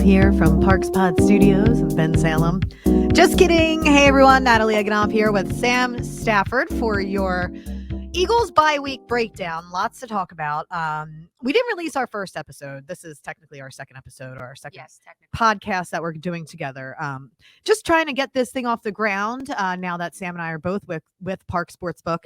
here from Parx Podcast Studios in Ben Salem. Just kidding. Hey everyone, Natalie Egenolf here with Sam Stafford for your Eagles bye week breakdown. Lots to talk about. We didn't release our first episode. This is technically our second episode or our second podcast that we're doing together. Just trying to get this thing off the ground now that Sam and I are both with Parx Sportsbook.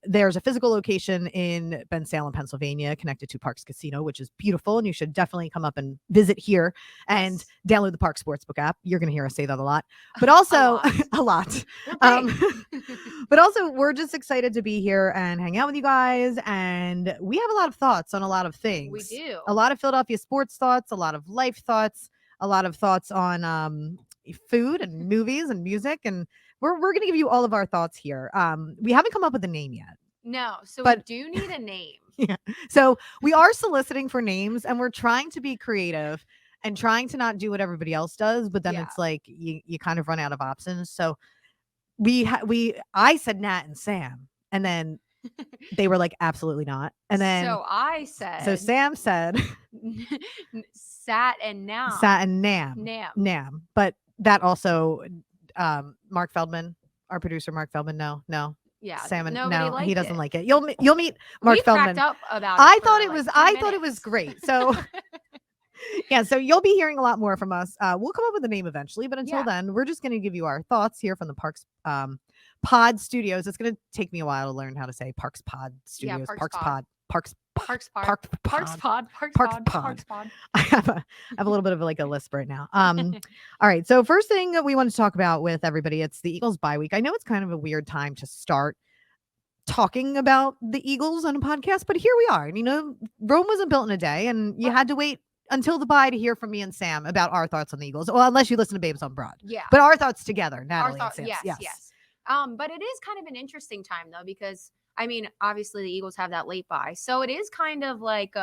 There's a physical location in Ben Salem, Pennsylvania, connected to Parx Casino, which is beautiful, and you should definitely come up and visit here and download the Parx Sportsbook app. You're going to hear us say that a lot, but also a lot. But also, we're just excited to be here and hang out with you guys, and we have a lot of thoughts on a lot of things. We do. A lot of Philadelphia sports thoughts, a lot of life thoughts, a lot of thoughts on food and movies and music, and we're going to give you all of our thoughts here. We haven't come up with a name yet. No, but we do need a name. Yeah. So we are soliciting for names, and we're trying to be creative and trying to not do what everybody else does, but then it's like you kind of run out of options. So I said Nat and Sam, and then they were like, absolutely not. And then so Sam said Sat and Nam. But that also Mark Feldman, our producer Mark Feldman, no. Yeah, Sam and no, he doesn't like it. You'll meet Mark Feldman. Up about I thought it was great. So yeah, so you'll be hearing a lot more from us. We'll come up with a name eventually, but until then, we're just going to give you our thoughts here from the Parx Pod Studios. It's going to take me a while to learn how to say Parx Pod Studios. Yeah, Parx Pod. I have a little bit of like a lisp right now. All right. So first thing that we want to talk about with everybody, it's the Eagles bye week. I know it's kind of a weird time to start talking about the Eagles on a podcast, but here we are. And, Rome wasn't built in a day, and you had to wait until the bye to hear from me and Sam about our thoughts on the Eagles. Well, unless you listen to Babes on Broad. Yeah. But our thoughts together, Natalie and Sam. Yes. But it is kind of an interesting time, though, because, obviously the Eagles have that late bye. So it is kind of like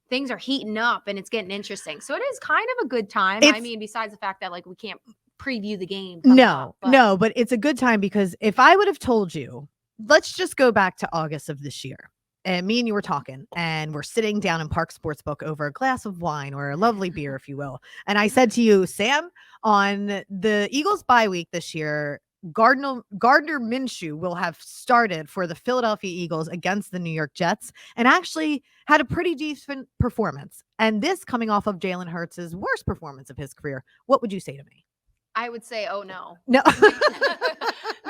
things are heating up and it's getting interesting. So it is kind of a good time. Besides the fact that, we can't preview the game. But it's a good time because if I would have told you, let's just go back to August of this year. And me and you were talking, and we're sitting down in Parx Sportsbook over a glass of wine or a lovely beer, if you will. And I said to you, Sam, on the Eagles bye week this year, Gardner Minshew will have started for the Philadelphia Eagles against the New York Jets and actually had a pretty decent performance. And this coming off of Jalen Hurts' worst performance of his career. What would you say to me? I would say, oh, no. No.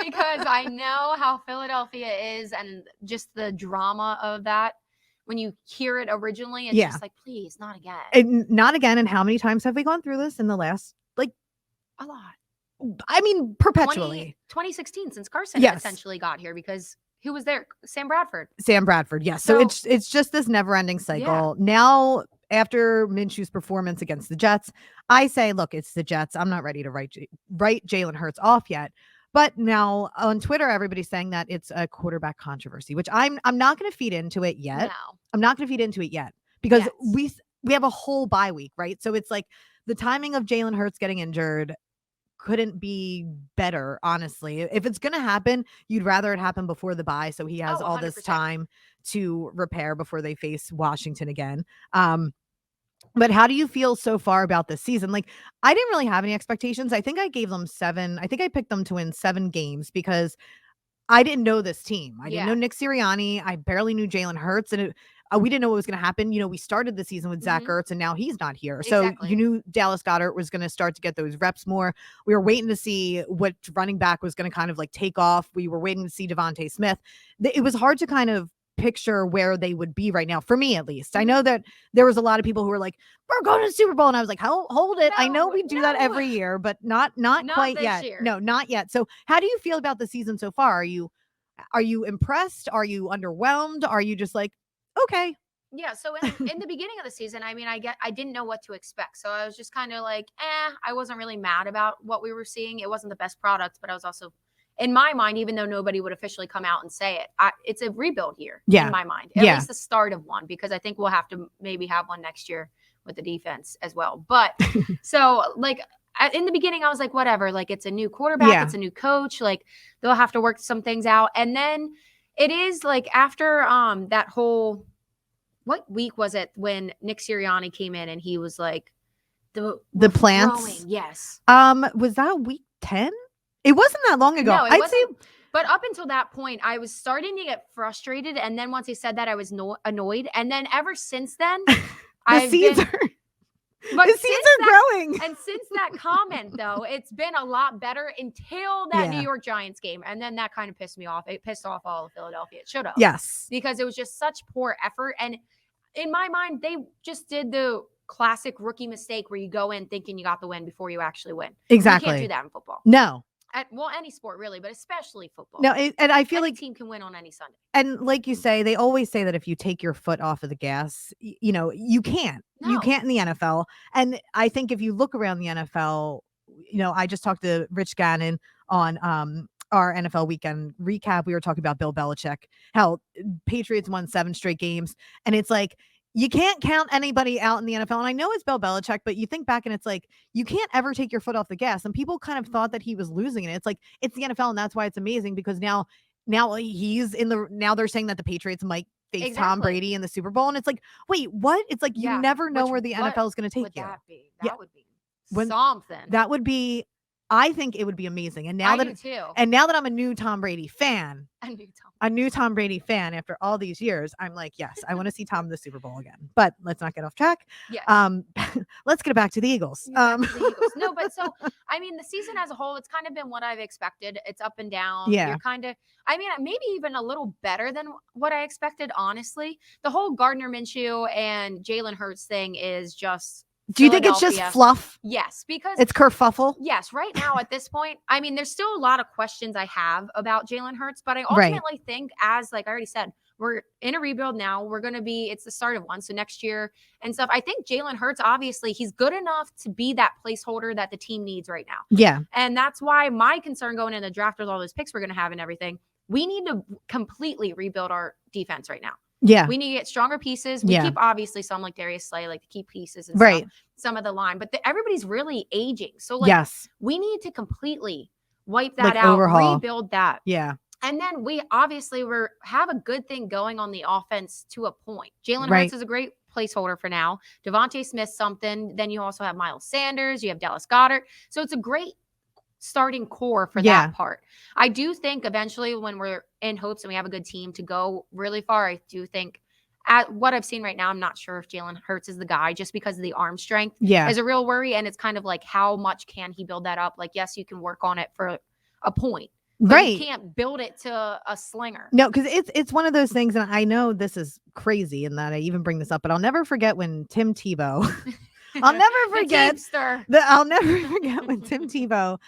Because I know how Philadelphia is and just the drama of that. When you hear it originally, it's just like, please, not again. And not again. And how many times have we gone through this in the last, a lot. Perpetually. 2016, since Carson essentially got here, because who was there? Sam Bradford. Yes. So it's just this never-ending cycle. Yeah. Now, after Minshew's performance against the Jets, I say, look, it's the Jets. I'm not ready to write Jalen Hurts off yet. But now on Twitter, everybody's saying that it's a quarterback controversy, which I'm not going to feed into it yet. No. I'm not going to feed into it yet because we have a whole bye week, right? So it's like the timing of Jalen Hurts getting injured couldn't be better, honestly. If it's going to happen, you'd rather it happen before the bye so he has all this time to repair before they face Washington again. But how do you feel so far about this season? I didn't really have any expectations. I think I gave them 7. I think I picked them to win 7 games because I didn't know this team. I didn't know Nick Sirianni. I barely knew Jalen Hurts, and we didn't know what was going to happen. We started the season with Zach Ertz, and now he's not here. So you knew Dallas Goedert was going to start to get those reps more. We were waiting to see what running back was going to kind of take off. We were waiting to see Devontae Smith. It was hard to kind of picture where they would be right now, for me at least. I know that there was a lot of people who were like, we're going to the Super Bowl, and I was like, hold it. I know we do that every year, but not quite yet. Year. No, not yet. So how do you feel about the season so far? Are you impressed? Are you underwhelmed? Are you just like, okay? Yeah. So in the beginning of the season, I didn't know what to expect. So I was just kind of like, I wasn't really mad about what we were seeing. It wasn't the best product, but I was also, in my mind, even though nobody would officially come out and say it, it's a rebuild year in my mind. At least the start of one, because I think we'll have to maybe have one next year with the defense as well. But so in the beginning, I was like, whatever, it's a new quarterback, it's a new coach, they'll have to work some things out. And then it is after that whole, what week was it when Nick Sirianni came in and he was like, the plants. growing, yes. Was that week 10? It wasn't that long ago. No, it wasn't. But up until that point, I was starting to get frustrated. And then once he said that, I was annoyed. And then ever since then, the seeds are growing. And since that comment, though, it's been a lot better until that New York Giants game. And then that kind of pissed me off. It pissed off all of Philadelphia. It should have. Yes. Because it was just such poor effort. And in my mind, they just did the classic rookie mistake where you go in thinking you got the win before you actually win. Exactly. You can't do that in football. No. Any sport really, but especially football. No, and I feel any like team can win on any Sunday. And like you say, they always say that if you take your foot off of the gas, you can't. No. You can't in the NFL. And I think if you look around the NFL, I just talked to Rich Gannon on our NFL weekend recap. We were talking about Bill Belichick, how Patriots won 7 straight games, and it's like, you can't count anybody out in the NFL. And I know it's Bill Belichick, but you think back and it's like, you can't ever take your foot off the gas. And people kind of thought that he was losing it. It's like, it's the NFL. And that's why it's amazing, because now they're saying that the Patriots might face Tom Brady in the Super Bowl. And it's like, wait, what? It's like, you never know where the NFL is going to take you. That would be something. That would be, I think it would be amazing. And now that I'm a new Tom Brady fan, after all these years, I'm like, yes, I want to see Tom in the Super Bowl again. But let's not get off track. Yeah. Let's get back to the Eagles. No, but so I mean, the season as a whole, it's kind of been what I've expected. It's up and down. Yeah. You're kind of, maybe even a little better than what I expected. Honestly, the whole Gardner Minshew and Jalen Hurts thing is just. Do you think it's just fluff? Yes, because it's kerfuffle. Yes, right now at this point, there's still a lot of questions I have about Jalen Hurts, but I ultimately think, as like I already said, we're in a rebuild now. It's the start of one, so next year and stuff. I think Jalen Hurts, obviously, he's good enough to be that placeholder that the team needs right now. Yeah, and that's why my concern going in the draft with all those picks we're going to have and everything, we need to completely rebuild our defense right now. Yeah. We need to get stronger pieces. We keep obviously some like Darius Slay, like the key pieces and stuff, some of the line, but everybody's really aging. So we need to completely wipe that out, overhaul. Rebuild that. Yeah. And then we obviously have a good thing going on the offense to a point. Jalen Hurts is a great placeholder for now. Devontae Smith, something. Then you also have Miles Sanders. You have Dallas Goedert. So it's a great starting core for that part. I do think eventually when we're in hopes and we have a good team to go really far, I do think at what I've seen right now, I'm not sure if Jalen Hurts is the guy, just because of the arm strength is a real worry. And it's kind of like, how much can he build that up? Like, yes, you can work on it for a point. But you can't build it to a slinger. No, because it's one of those things, and I know this is crazy in that I even bring this up, but I'll never forget when Tim Tebow I'll never forget when Tim Tebow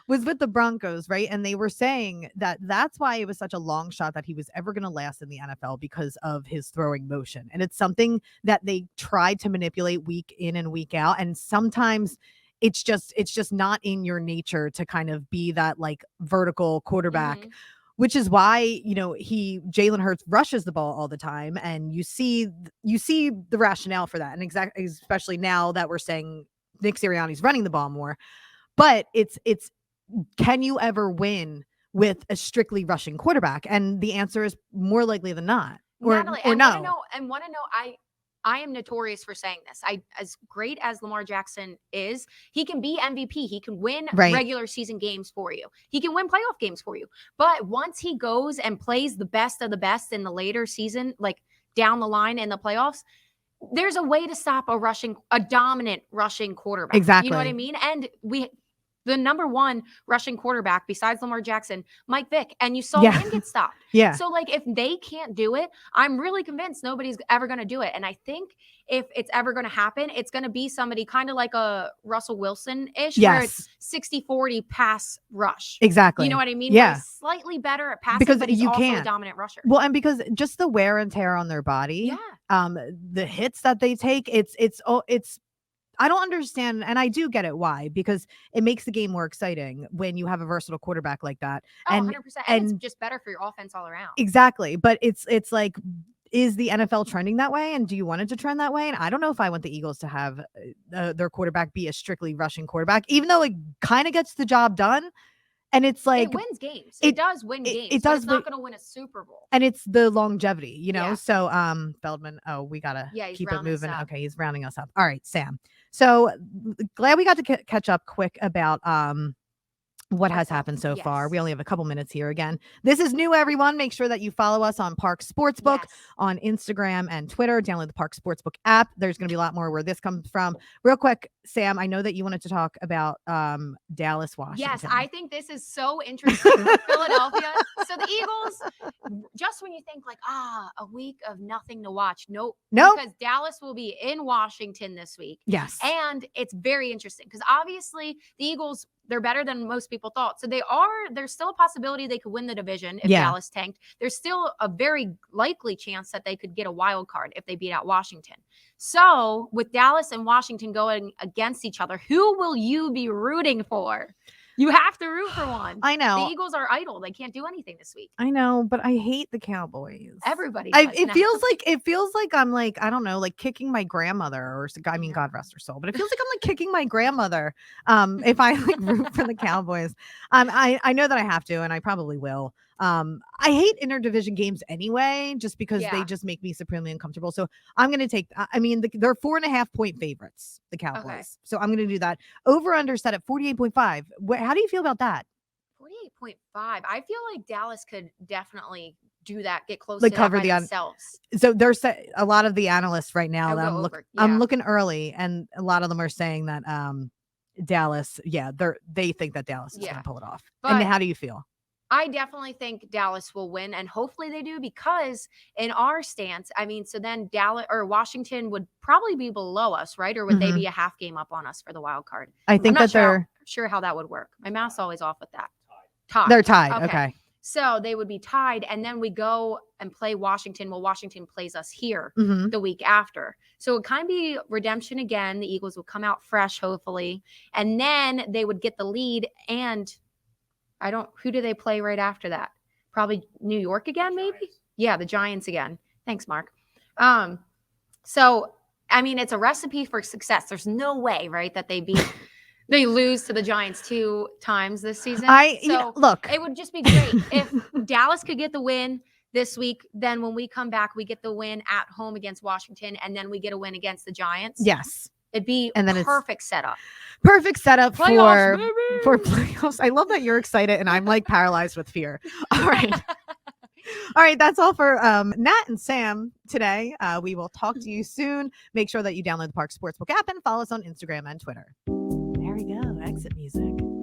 was with the Broncos, right? And they were saying that that's why it was such a long shot that he was ever going to last in the NFL, because of his throwing motion. And it's something that they tried to manipulate week in and week out. And sometimes it's just not in your nature to kind of be that like vertical quarterback, which is why, Jalen Hurts rushes the ball all the time. And you see the rationale for that. And especially now that we're saying Nick Sirianni's running the ball more, but it's, can you ever win with a strictly rushing quarterback? And the answer is more likely than not. Natalie, or no. I am notorious for saying this. As great as Lamar Jackson is, he can be MVP. He can win regular season games for you. He can win playoff games for you. But once he goes and plays the best of the best in the later season, like down the line in the playoffs, there's a way to stop a dominant rushing quarterback. Exactly. You know what I mean? And the number one rushing quarterback besides Lamar Jackson, Mike Vick, and you saw him get stopped. Yeah. So like, if they can't do it, I'm really convinced nobody's ever going to do it. And I think if it's ever going to happen, it's going to be somebody kind of like a Russell Wilson-ish, where it's 60-40 pass rush. Exactly. You know what I mean? Yeah. He's slightly better at passing, but he's also a dominant rusher. Well, and because just the wear and tear on their body, the hits that they take, it's I don't understand, and I do get it why, because it makes the game more exciting when you have a versatile quarterback like that. Oh, 100%. And it's just better for your offense all around. Exactly. But it's like, is the NFL trending that way? And do you want it to trend that way? And I don't know if I want the Eagles to have their quarterback be a strictly rushing quarterback, even though it kind of gets the job done. And it's like, it wins games. It does win games. It but does it's not going to win a Super Bowl. And it's the longevity, you know? Yeah. So, Feldman, we got to Yeah, he's keep it rounding us moving. up. Okay, he's rounding us up. All right, Sam. So glad we got to catch up quick about what has happened so far. We only have a couple minutes here again. This is new, everyone. Make sure that you follow us on Parx Sportsbook on Instagram and Twitter. Download the Parx Sportsbook app. There's going to be a lot more where this comes from. Real quick, Sam, I know that you wanted to talk about Dallas, Washington. Yes, I think this is so interesting. Philadelphia. So the Eagles, just when you think like, a week of nothing to watch. Nope. Because Dallas will be in Washington this week. Yes. And it's very interesting because obviously the Eagles, they're better than most people thought. So there's still a possibility they could win the division if Dallas tanked. There's still a very likely chance that they could get a wild card if they beat out Washington. So with Dallas and Washington going against each other, who will you be rooting for? You have to root for one. I know. The Eagles are idle. They can't do anything this week. I know, but I hate the Cowboys. Everybody does it feels like I'm like, I don't know, like kicking my grandmother or God rest her soul, but it feels like I'm like kicking my grandmother if I like root for the Cowboys. I know that I have to, and I probably will. I hate interdivision games anyway, just because they just make me supremely uncomfortable. So I'm going to take, they're 4.5 point favorites, the Cowboys. Okay. So I'm going to do that. Over under set at 48.5. How do you feel about that? 48.5. I feel like Dallas could definitely do that, get close like to cover that by themselves. So there's a lot of the analysts right now that I'm looking early, and a lot of them are saying that Dallas, they think that Dallas is going to pull it off. But and how do you feel? I definitely think Dallas will win, and hopefully they do, because in our stance, so then Dallas or Washington would probably be below us, right? Or would they be a half game up on us for the wild card? I think that they're sure how that would work. My math's always off with that. Tied. They're tied. Okay. So they would be tied, and then we go and play Washington. Well, Washington plays us here the week after. So it would kind of be redemption again. The Eagles would come out fresh, hopefully, and then they would get the lead. And who do they play right after that? Probably New York again, maybe? Yeah, the Giants again. Thanks, Mark. So, it's a recipe for success. There's no way, right, that they lose to the Giants 2 times this season. Look, it would just be great if Dallas could get the win this week. Then when we come back, we get the win at home against Washington, and then we get a win against the Giants. Yes. It'd be perfect setup. Perfect setup playoffs, for playoffs. I love that you're excited and I'm like paralyzed with fear. All right. All right. That's all for Nat and Sam today. We will talk to you soon. Make sure that you download the Parx Sportsbook app and follow us on Instagram and Twitter. There we go. Exit music.